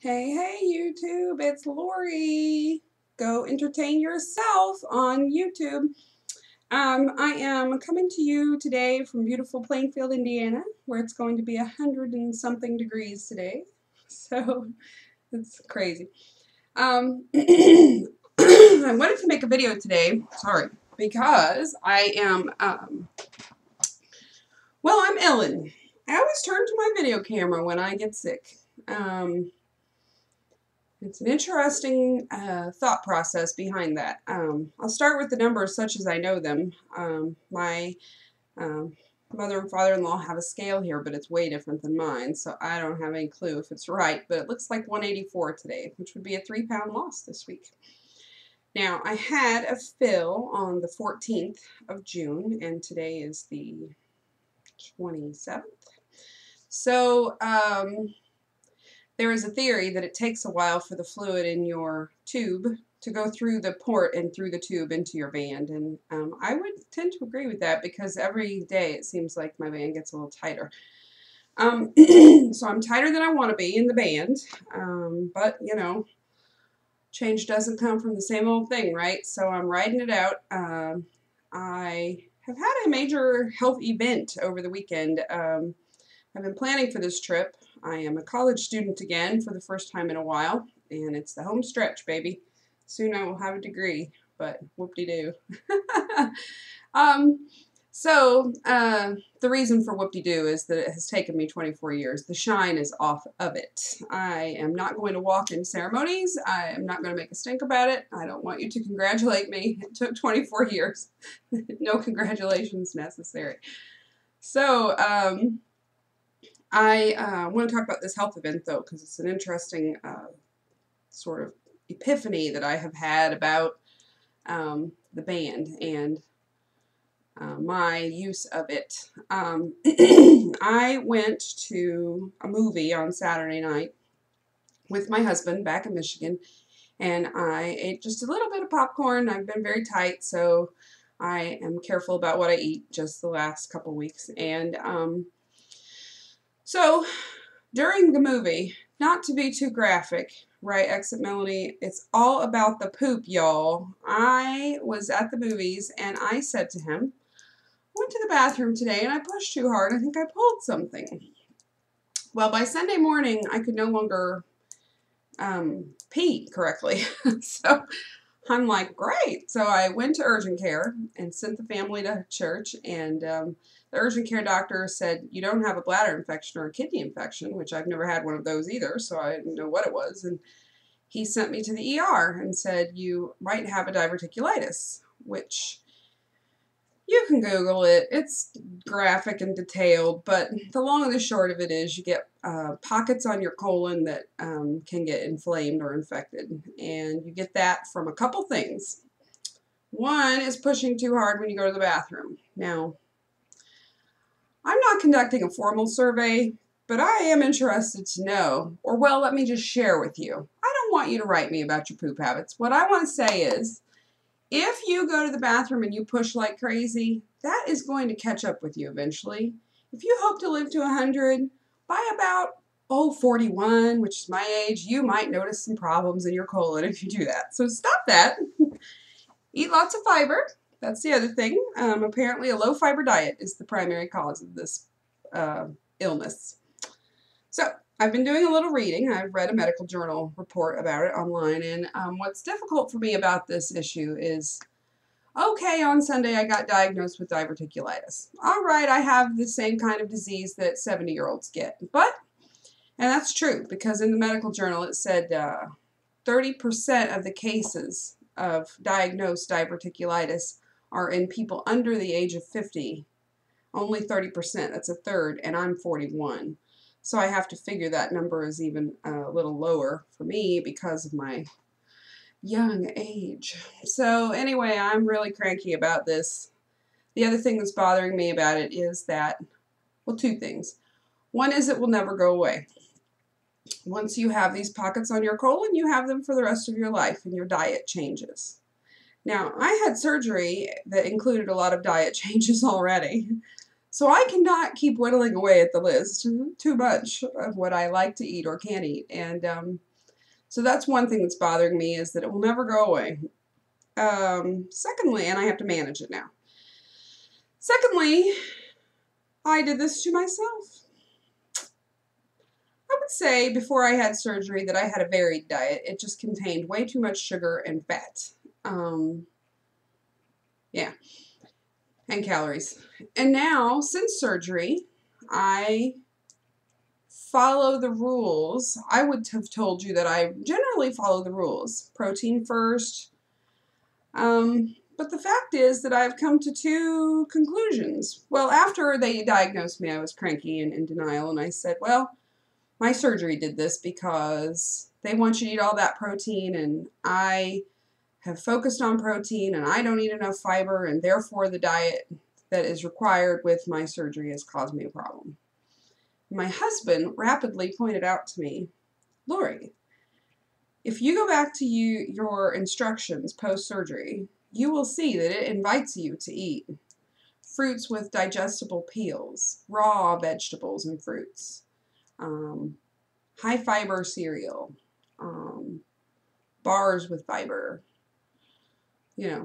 Hey, YouTube, it's Lori. Go entertain yourself on YouTube. I am coming to you today from beautiful Plainfield, Indiana, where it's going to be 100 and something degrees today. So it's crazy. I wanted to make a video today, because I am, I'm ill. I always turn to my video camera when I get sick. It's an interesting thought process behind that. I'll start with the numbers such as I know them. My mother and father-in-law have a scale here, but it's way different than mine, so I don't have any clue if it's right, but it looks like 184 today, which would be a 3-pound loss this week. Now, I had a fill on the 14th of June, and today is the 27th. So, there is a theory that it takes a while for the fluid in your tube to go through the port and through the tube into your band, and I would tend to agree with that because every day it seems like my band gets a little tighter. So I'm tighter than I want to be in the band, but you know, change doesn't come from the same old thing, right? So I'm riding it out. I have had a major health event over the weekend. I've been planning for this trip. I am a college student again for the first time in a while, and it's the home stretch, baby. Soon I will have a degree, but whoop-de-doo. The reason for whoop-de-doo is that it has taken me 24 years. The shine is off of it. I am not going to walk in ceremonies. I am not going to make a stink about it. I don't want you to congratulate me. It took 24 years. No congratulations necessary. So, I want to talk about this health event, though, because it's an interesting sort of epiphany that I have had about the band and my use of it. I went to a movie on Saturday night with my husband back in Michigan, and I ate just a little bit of popcorn. I've been very tight, so I am careful about what I eat just the last couple weeks. And so, during the movie, not to be too graphic, right, Exit Melanie, it's all about the poop, y'all. I was at the movies, and I said to him, I went to the bathroom today, and I pushed too hard. I think I pulled something. Well, by Sunday morning, I could no longer pee correctly. So I'm like, great. So I went to urgent care and sent the family to church, and the urgent care doctor said, you don't have a bladder infection or a kidney infection, which I've never had one of those either, so I didn't know what it was. And he sent me to the ER and said, you might have a diverticulitis, which you can Google it. It's graphic and detailed, but the long and the short of it is you get pockets on your colon that can get inflamed or infected, and you get that from a couple things. One is pushing too hard when you go to the bathroom. Now, I'm not conducting a formal survey, but I am interested to know, or well, let me just share with you. I don't want you to write me about your poop habits. What I want to say is, if you go to the bathroom and you push like crazy, that is going to catch up with you eventually. If you hope to live to 100, by about 41, which is my age, you might notice some problems in your colon if you do that. So stop that. Eat lots of fiber. That's the other thing. Apparently a low fiber diet is the primary cause of this illness. So I've been doing a little reading. I've read a medical journal report about it online, and what's difficult for me about this issue is, okay, on Sunday I got diagnosed with diverticulitis. All right, I have the same kind of disease that 70-year-olds get, but, and that's true, because in the medical journal it said 30% of the cases of diagnosed diverticulitis are in people under the age of 50. Only 30%, that's a third, and I'm 41. So I have to figure that number is even a little lower for me because of my young age. So anyway, I'm really cranky about this. The other thing that's bothering me about it is that, well, two things. One is it will never go away. Once you have these pockets on your colon, you have them for the rest of your life, and your diet changes. Now, I had surgery that included a lot of diet changes already. So I cannot keep whittling away at the list too much of what I like to eat or can eat. And So that's one thing that's bothering me, is that it will never go away. Secondly, and I have to manage it now. Secondly, I did this to myself. I would say before I had surgery that I had a varied diet. It just contained way too much sugar and fat. Yeah, and calories. And now, since surgery, I follow the rules. I would have told you that I generally follow the rules. Protein first. But the fact is that I've come to two conclusions. Well, after they diagnosed me, I was cranky and in denial, and I said, well, my surgery did this because they want you to eat all that protein, and I have focused on protein, and I don't eat enough fiber, and therefore the diet that is required with my surgery has caused me a problem. My husband rapidly pointed out to me, Lori, if you go back to your instructions post-surgery, you will see that it invites you to eat fruits with digestible peels, raw vegetables and fruits, high fiber cereal, bars with fiber,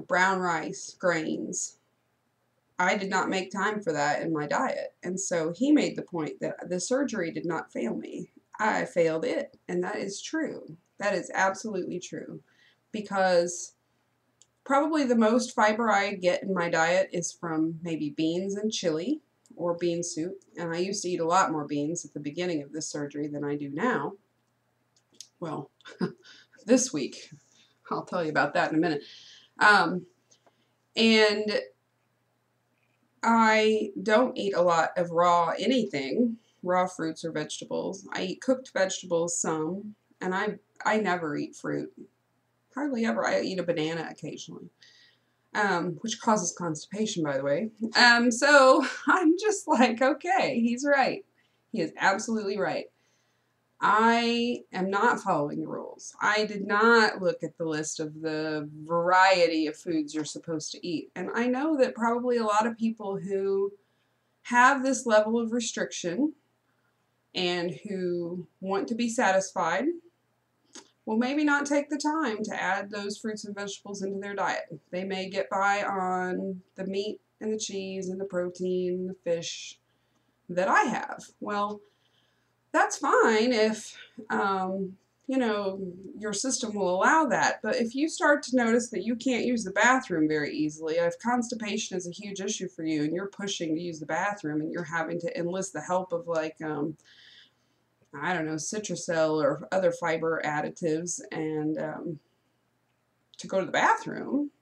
brown rice, grains. I did not make time for that in my diet. And so he made the point that the surgery did not fail me. I failed it. And that is true. That is absolutely true. Because probably the most fiber I get in my diet is from maybe beans and chili or bean soup. And I used to eat a lot more beans at the beginning of this surgery than I do now. Well, this week. I'll tell you about that in a minute. And I don't eat a lot of raw anything, raw fruits or vegetables. I eat cooked vegetables some, and I never eat fruit. Hardly ever. I eat a banana occasionally, which causes constipation, by the way. So I'm just like, okay, he's right. He is absolutely right. I am not following the rules. I did not look at the list of the variety of foods you're supposed to eat. And I know that probably a lot of people who have this level of restriction and who want to be satisfied will maybe not take the time to add those fruits and vegetables into their diet. They may get by on the meat and the cheese and the protein and the fish that I have. Well, that's fine if, your system will allow that. But if you start to notice that you can't use the bathroom very easily, if constipation is a huge issue for you and you're pushing to use the bathroom and you're having to enlist the help of Citracel or other fiber additives and to go to the bathroom,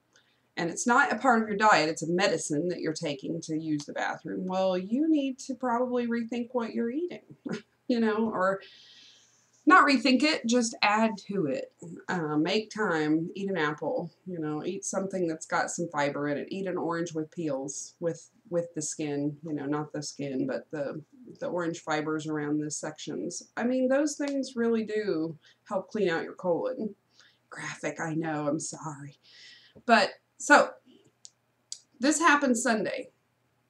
and it's not a part of your diet, it's a medicine that you're taking to use the bathroom, well, you need to probably rethink what you're eating. Or not rethink it, just add to it. Make time, eat an apple, eat something that's got some fiber in it. Eat an orange with peels, with the skin, not the skin, but the orange fibers around the sections. I mean, those things really do help clean out your colon. Graphic, I know, I'm sorry. But, so, this happened Sunday.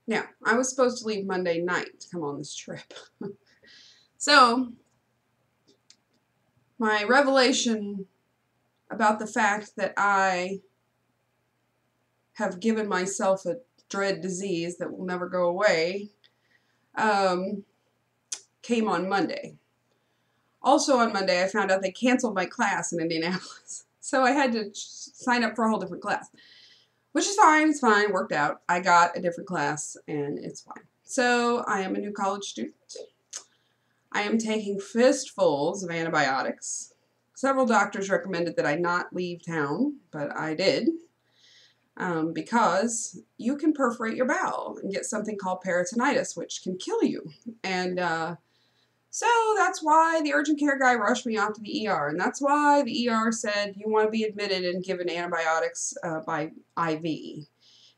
Now, I was supposed to leave Monday night to come on this trip. So, my revelation about the fact that I have given myself a dread disease that will never go away came on Monday. Also on Monday, I found out they canceled my class in Indianapolis. So I had to sign up for a whole different class, which is fine. It's fine. Worked out. I got a different class, and it's fine. So I am a new college student. I am taking fistfuls of antibiotics. Several doctors recommended that I not leave town, but I did, because you can perforate your bowel and get something called peritonitis, which can kill you. And so that's why the urgent care guy rushed me off to the ER, and that's why the ER said you want to be admitted and given antibiotics by IV.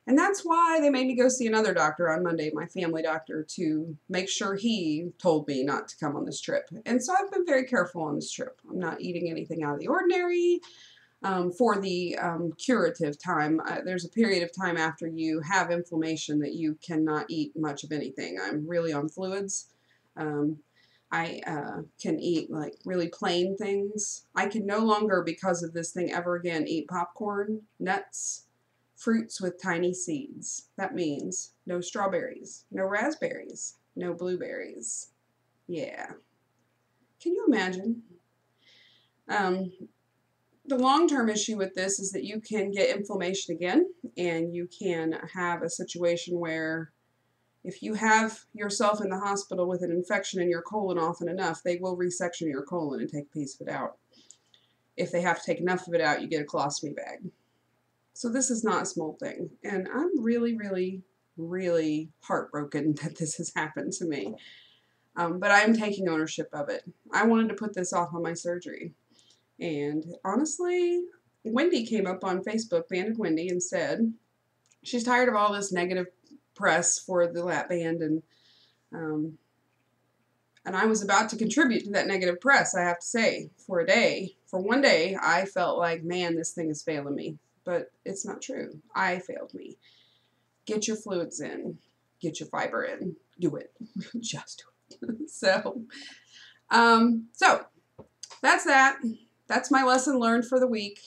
And that's why they made me go see another doctor on Monday, my family doctor, to make sure he told me not to come on this trip. And so I've been very careful on this trip. I'm not eating anything out of the ordinary for the curative time. There's a period of time after you have inflammation that you cannot eat much of anything. I'm really on fluids. I can eat like really plain things. I can no longer, because of this thing, ever again eat popcorn, nuts, fruits with tiny seeds. That means no strawberries, no raspberries, no blueberries. Yeah. Can you imagine? Um, the long-term issue with this is that you can get inflammation again, and you can have a situation where if you have yourself in the hospital with an infection in your colon often enough, they will resection your colon and take a piece of it out. If they have to take enough of it out, you get a colostomy bag. So this is not a small thing. And I'm really, really, really heartbroken that this has happened to me. But I'm taking ownership of it. I wanted to put this off on my surgery. And honestly, Wendy came up on Facebook, Banded Wendy, and said she's tired of all this negative press for the lap band, and I was about to contribute to that negative press, I have to say, for a day. For one day, I felt like, man, this thing is failing me. But it's not true. I failed me. Get your fluids in. Get your fiber in. Do it. Just do it. So that's that. That's my lesson learned for the week.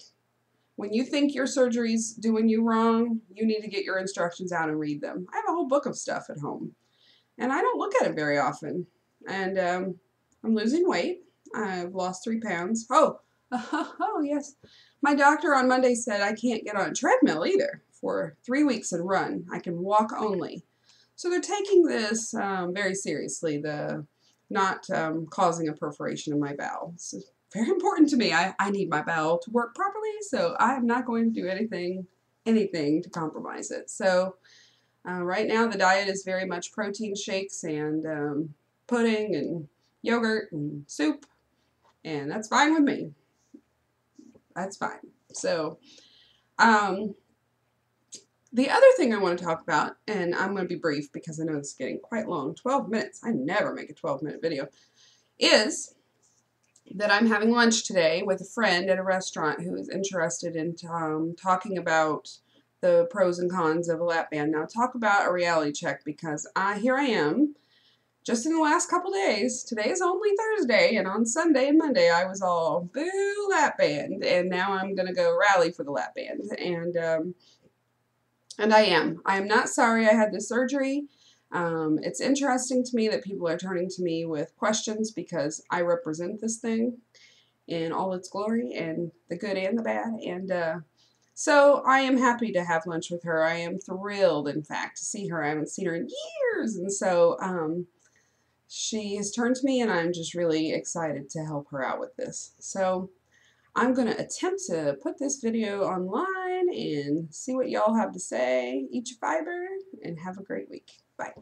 When you think your surgery's doing you wrong, you need to get your instructions out and read them. I have a whole book of stuff at home, and I don't look at it very often. And I'm losing weight. I've lost 3 pounds. Oh, yes. My doctor on Monday said I can't get on a treadmill either for 3 weeks and run. I can walk only. So they're taking this very seriously, the not causing a perforation in my bowel. This is very important to me. I need my bowel to work properly, so I am not going to do anything to compromise it. So right now the diet is very much protein shakes and pudding and yogurt and soup, and that's fine with me. That's fine. So the other thing I want to talk about, and I'm going to be brief because I know this is getting quite long, 12 minutes, I never make a 12-minute video, is that I'm having lunch today with a friend at a restaurant who is interested in talking about the pros and cons of a lap band. Now, talk about a reality check, because here I am, just in the last couple days. Today is only Thursday, and on Sunday and Monday I was all, boo, lap band, and now I'm going to go rally for the lap band, and I am. I am not sorry I had this surgery. It's interesting to me that people are turning to me with questions, because I represent this thing in all its glory, and the good and the bad. And so I am happy to have lunch with her. I am thrilled, in fact, to see her. I haven't seen her in years. And so she has turned to me, and I'm just really excited to help her out with this. So I'm going to attempt to put this video online and see what y'all have to say. Eat your fiber and have a great week. Bye.